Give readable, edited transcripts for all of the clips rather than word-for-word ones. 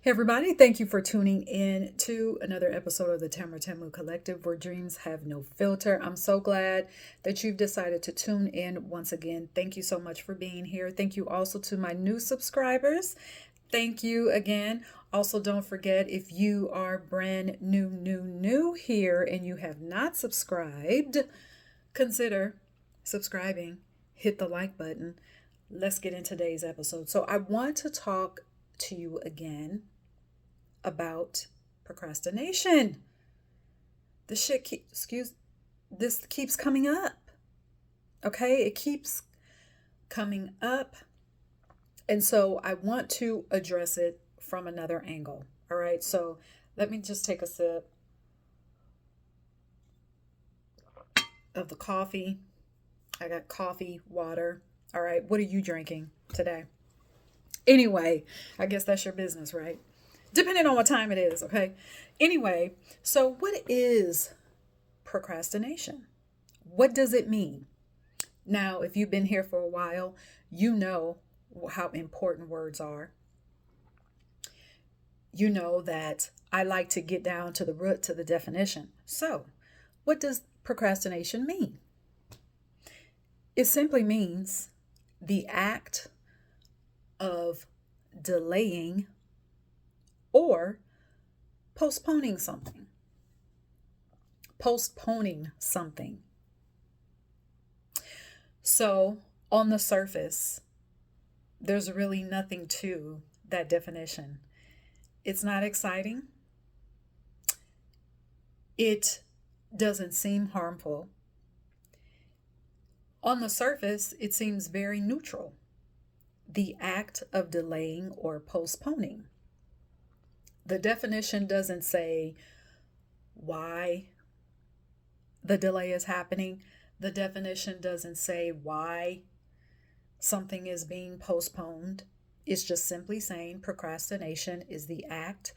Hey everybody, thank you for tuning in to another episode of the TamaraTamu Collective where dreams have no filter. I'm so glad that you've decided to tune in once again. Thank you so much for being here. Thank you also to my new subscribers. Thank you again. Also, don't forget, if you are brand new here and you have not subscribed, consider subscribing. Hit the like button. Let's get in today's episode. So I want to talk to you again about procrastination. This keeps coming up. Okay? It keeps coming up. And so I want to address it from another angle. All right? So let me just take a sip of the coffee. I got coffee, water. All right. What are you drinking today? Anyway, I guess that's your business, right? Depending on what time it is, okay? Anyway, so what is procrastination? What does it mean? Now, if you've been here for a while, you know how important words are. You know that I like to get down to the root, to the definition. So, what does procrastination mean? It simply means the act of delaying or postponing something. Postponing something. So, on the surface, there's really nothing to that definition. It's not exciting. It doesn't seem harmful. On the surface, it seems very neutral. The act of delaying or postponing. The definition doesn't say why the delay is happening. The definition doesn't say why something is being postponed. It's just simply saying procrastination is the act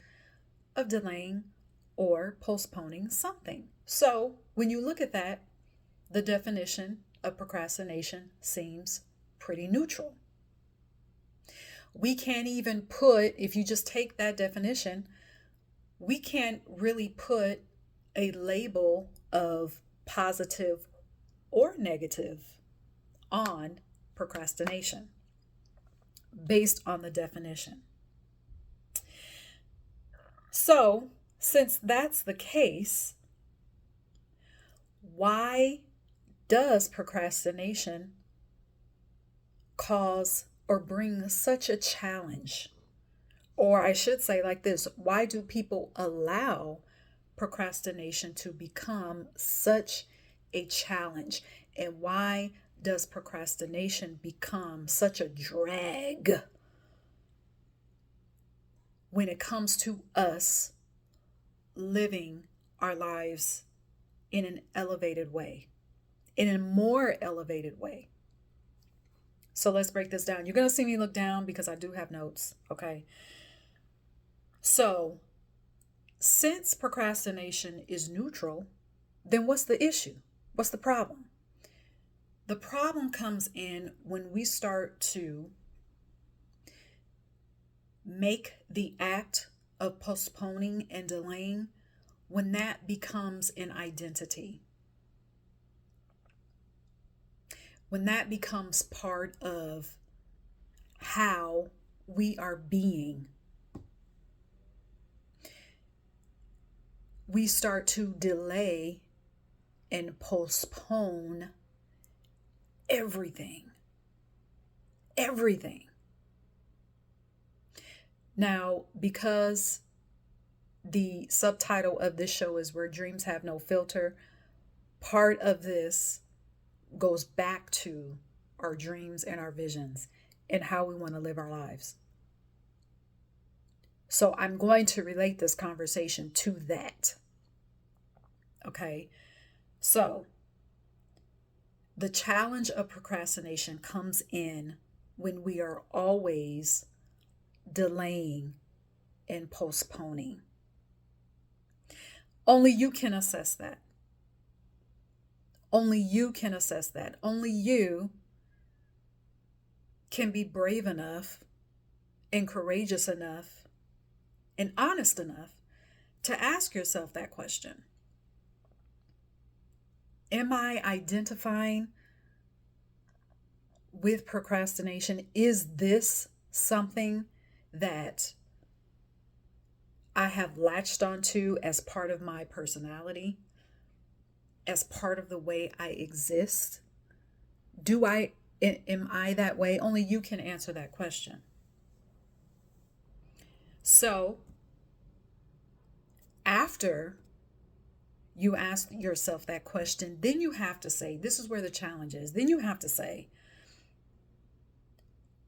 of delaying or postponing something. So when you look at that, the definition of procrastination seems pretty neutral. We can't even put, if you just take that definition, we can't really put a label of positive or negative on procrastination based on the definition. So, since that's the case, why does procrastination cause or bring such a challenge? Or I should say like this, why do people allow procrastination to become such a challenge? And why does procrastination become such a drag when it comes to us living our lives in an elevated way, in a more elevated way? So let's break this down. You're going to see me look down because I do have notes, okay? So, since procrastination is neutral, then what's the issue? What's the problem? The problem comes in when we start to make the act of postponing and delaying, when that becomes an identity. When that becomes part of how we are being, we start to delay and postpone everything. Everything. Now, because the subtitle of this show is Where Dreams Have No Filter, part of this goes back to our dreams and our visions and how we want to live our lives. So I'm going to relate this conversation to that. Okay? So the challenge of procrastination comes in when we are always delaying and postponing. Only you can assess that. Only you can assess that. Only you can be brave enough and courageous enough and honest enough to ask yourself that question. Am I identifying with procrastination? Is this something that I have latched onto as part of my personality, as part of the way I exist? Am I that way? Only you can answer that question. So, after you ask yourself that question, then you have to say, this is where the challenge is. Then you have to say,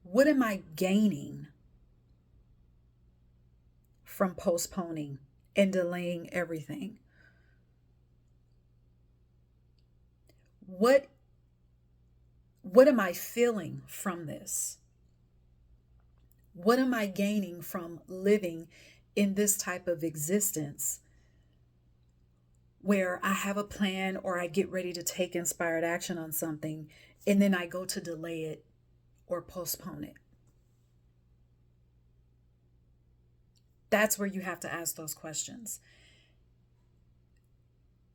what am I gaining from postponing and delaying everything? What am I feeling from this? What am I gaining from living in this type of existence where I have a plan or I get ready to take inspired action on something and then I go to delay it or postpone it? That's where you have to ask those questions.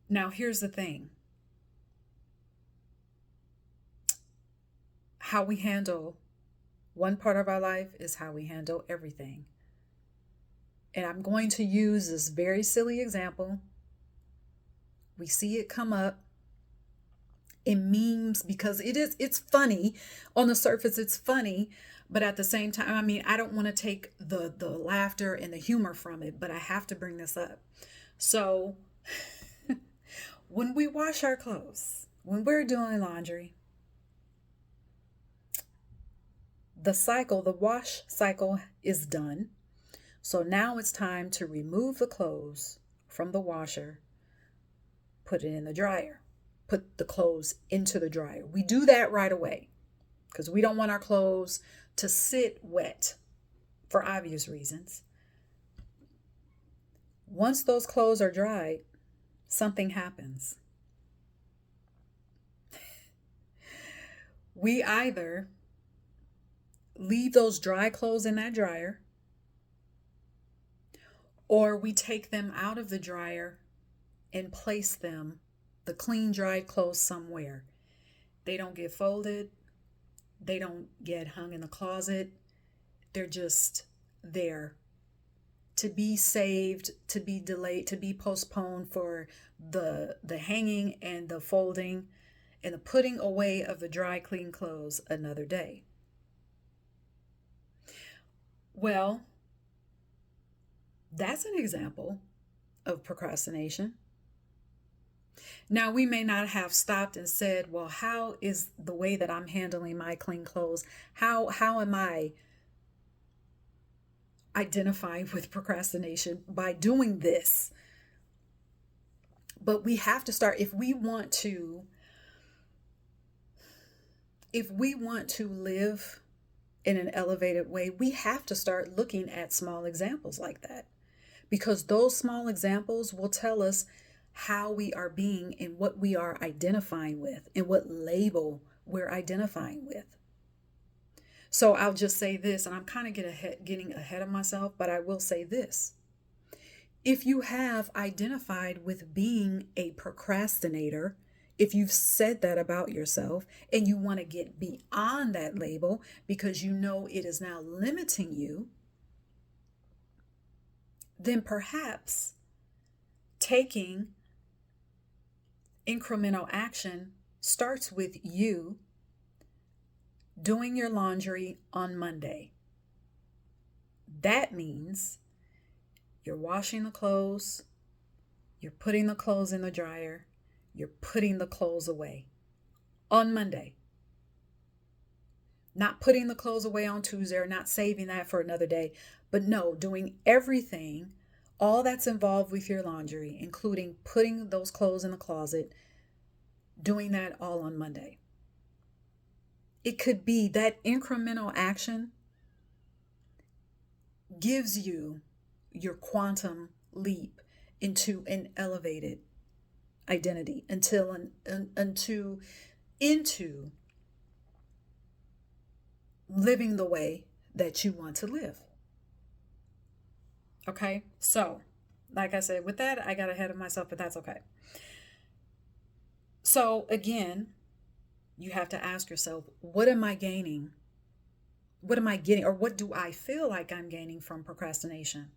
Now, here's the thing. How we handle one part of our life is how we handle everything. And I'm going to use this very silly example. We see it come up in memes because it's funny. On the surface, it's funny. But at the same time, I mean, I don't want to take the laughter and the humor from it, but I have to bring this up. So when we wash our clothes, when we're doing laundry, the wash cycle is done. So now it's time to remove the clothes from the washer, put it in the dryer, put the clothes into the dryer. We do that right away because we don't want our clothes to sit wet for obvious reasons. Once those clothes are dried, something happens. We either leave those dry clothes in that dryer, or we take them out of the dryer and place them, the clean dried clothes, somewhere. They don't get folded. They don't get hung in the closet. They're just there to be saved, to be delayed, to be postponed for the hanging and the folding and the putting away of the dry, clean clothes another day. Well, that's an example of procrastination. Now, we may not have stopped and said, well, how is the way that I'm handling my clean clothes? How am I identifying with procrastination by doing this? But we have to start, if we want to live in an elevated way, we have to start looking at small examples like that, because those small examples will tell us how we are being and what we are identifying with and what label we're identifying with. So I'll just say this, and I'm kind of getting ahead of myself, but I will say this. If you have identified with being a procrastinator, if you've said that about yourself and you want to get beyond that label because you know it is now limiting you, then perhaps taking incremental action starts with you doing your laundry on Monday. That means you're washing the clothes, you're putting the clothes in the dryer, you're putting the clothes away on Monday. Not putting the clothes away on Tuesday or not saving that for another day, but no, doing everything, all that's involved with your laundry, including putting those clothes in the closet, doing that all on Monday. It could be that incremental action gives you your quantum leap into an elevated identity into living the way that you want to live. Okay, so like I said, with that, I got ahead of myself, but that's okay. So again, you have to ask yourself, what am I gaining? What am I getting, or what do I feel like I'm gaining from procrastination?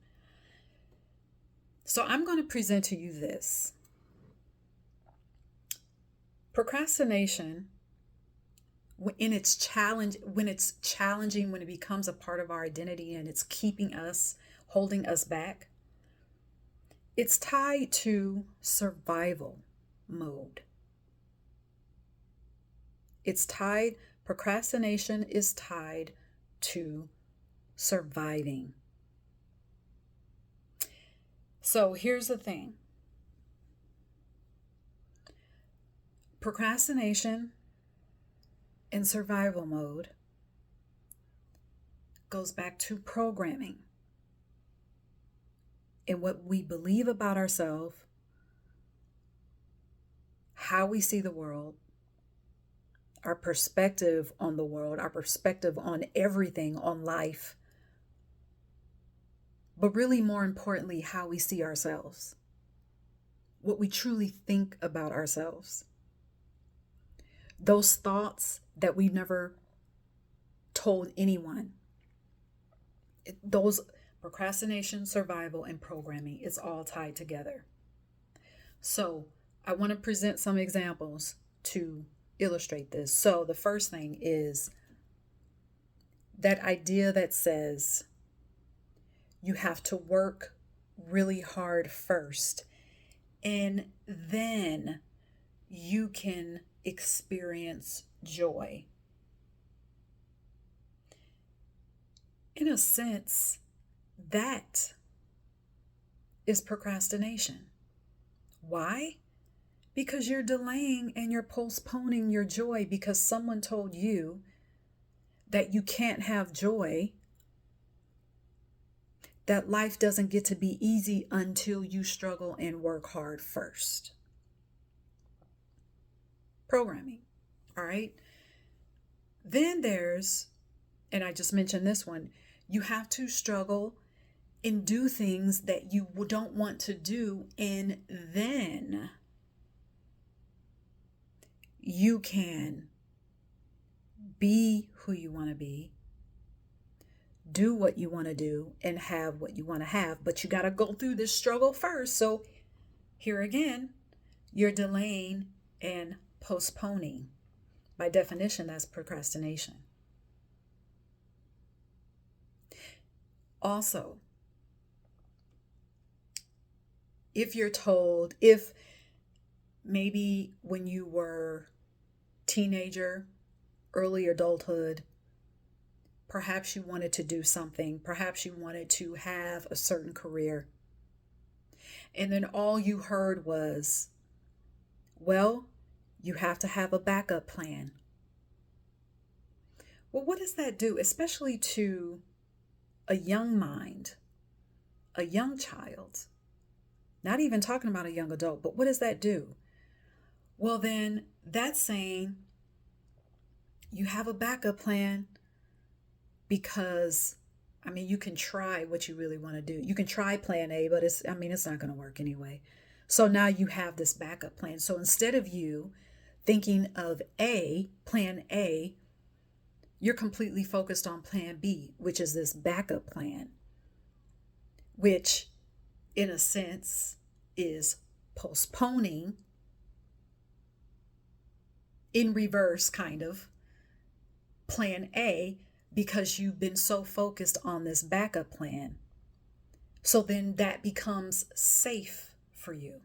So I'm going to present to you this. Procrastination, in its challenge, when it's challenging, when it becomes a part of our identity and it's keeping us, holding us back, it's tied to survival mode. Procrastination is tied to surviving. So here's the thing. Procrastination in survival mode goes back to programming and what we believe about ourselves, how we see the world, our perspective on the world, our perspective on everything, on life, but really more importantly, how we see ourselves, what we truly think about ourselves. Those thoughts that we've never told anyone. Those procrastination, survival, and programming, it's all tied together. So I want to present some examples to illustrate this. So the first thing is that idea that says you have to work really hard first, and then you can experience joy. In a sense, that is procrastination. Why? Because you're delaying and you're postponing your joy because someone told you that you can't have joy, that life doesn't get to be easy until you struggle and work hard first. Programming, all right? Then there's, and I just mentioned this one, you have to struggle and do things that you don't want to do, and then you can be who you want to be, do what you want to do, and have what you want to have. But you got to go through this struggle first. So here again, you're delaying and postponing. By definition, that's procrastination. Also, if maybe when you were teenager, early adulthood, perhaps you wanted to do something, perhaps you wanted to have a certain career, and then all you heard was, well, you have to have a backup plan. Well, what does that do, especially to a young mind, a young child? Not even talking about a young adult, but what does that do? Well, then that's saying you have a backup plan because, you can try what you really want to do. You can try plan A, but it's not going to work anyway. So now you have this backup plan. So instead of you thinking of plan A, you're completely focused on plan B, which is this backup plan, which in a sense is postponing in reverse, kind of, plan A, because you've been so focused on this backup plan. So then that becomes safe for you.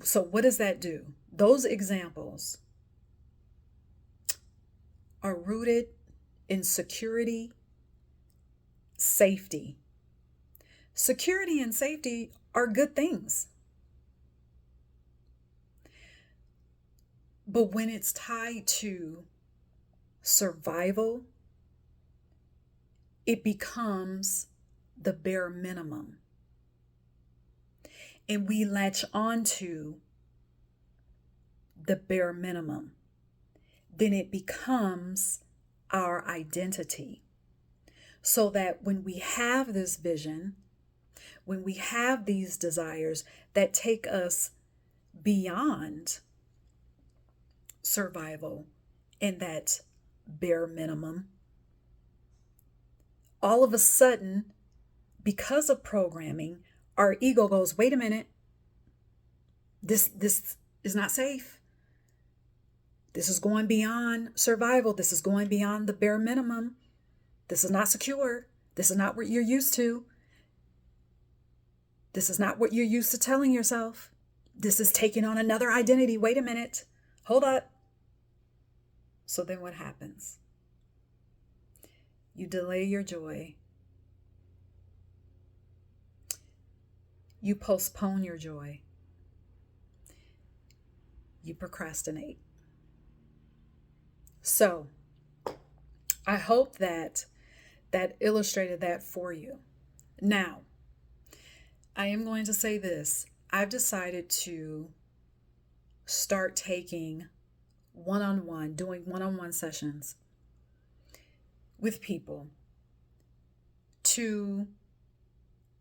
So what does that do? Those examples are rooted in security, safety. Security and safety are good things. But when it's tied to survival, it becomes the bare minimum. And we latch onto the bare minimum. Then it becomes our identity, so that when we have this vision, when we have these desires that take us beyond survival and that bare minimum, all of a sudden, because of programming, our ego goes, wait a minute, this is not safe. This is going beyond survival. This is going beyond the bare minimum. This is not secure. This is not what you're used to. This is not what you're used to telling yourself. This is taking on another identity. Wait a minute. Hold up. So then what happens? You delay your joy. You postpone your joy. You procrastinate. So I hope that illustrated that for you. Now, I am going to say this. I've decided to start taking doing one-on-one sessions with people to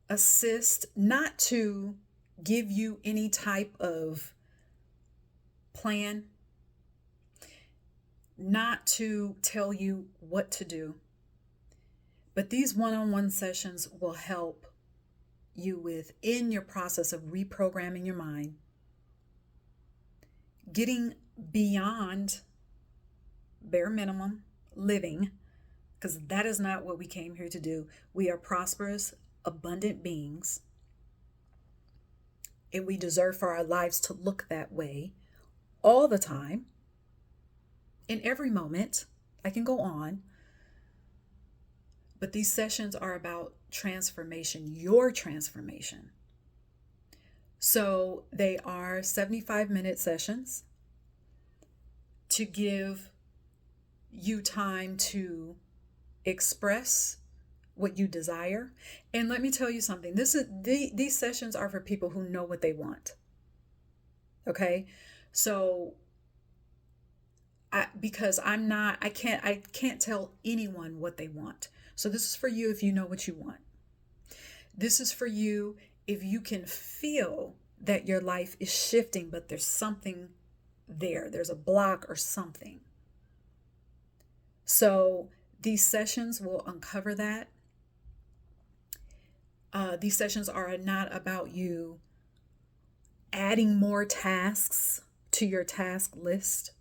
assist, not to give you any type of plan, not to tell you what to do, but these one-on-one sessions will help you in your process of reprogramming your mind, getting beyond bare minimum living, because that is not what we came here to do. We are prosperous, abundant beings, and we deserve for our lives to look that way all the time, in every moment. I can go on, but these sessions are about transformation, your transformation. So they are 75-minute sessions to give you time to express what you desire. And let me tell you something. These sessions are for people who know what they want. Okay? So I can't tell anyone what they want. So this is for you if you know what you want. This is for you if you can feel that your life is shifting, but there's something there. There's a block or something. So these sessions will uncover that. These sessions are not about you adding more tasks to your task list.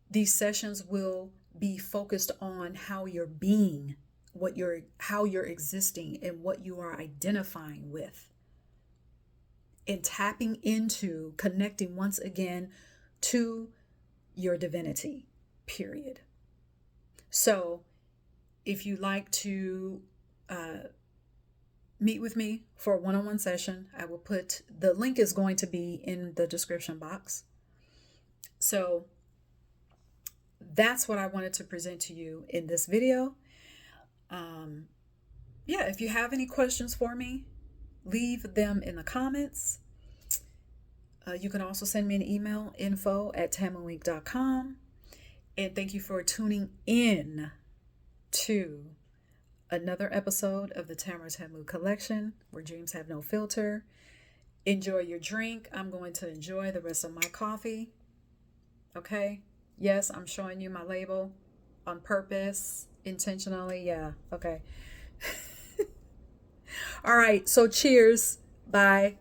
These sessions will be focused on how you're being, how you're existing, and what you are identifying with, and tapping into, connecting once again to your divinity, period. So if you'd like to meet with me for a one-on-one session, I will put, the link is going to be in the description box. So that's what I wanted to present to you in this video. If you have any questions for me, leave them in the comments. You can also send me an email, info@tamuinc.com. And thank you for tuning in to another episode of the TamaraTamu collection, where dreams have no filter. Enjoy your drink. I'm going to enjoy the rest of my coffee. Okay? Yes, I'm showing you my label on purpose, intentionally. Yeah, okay. All right, so cheers. Bye.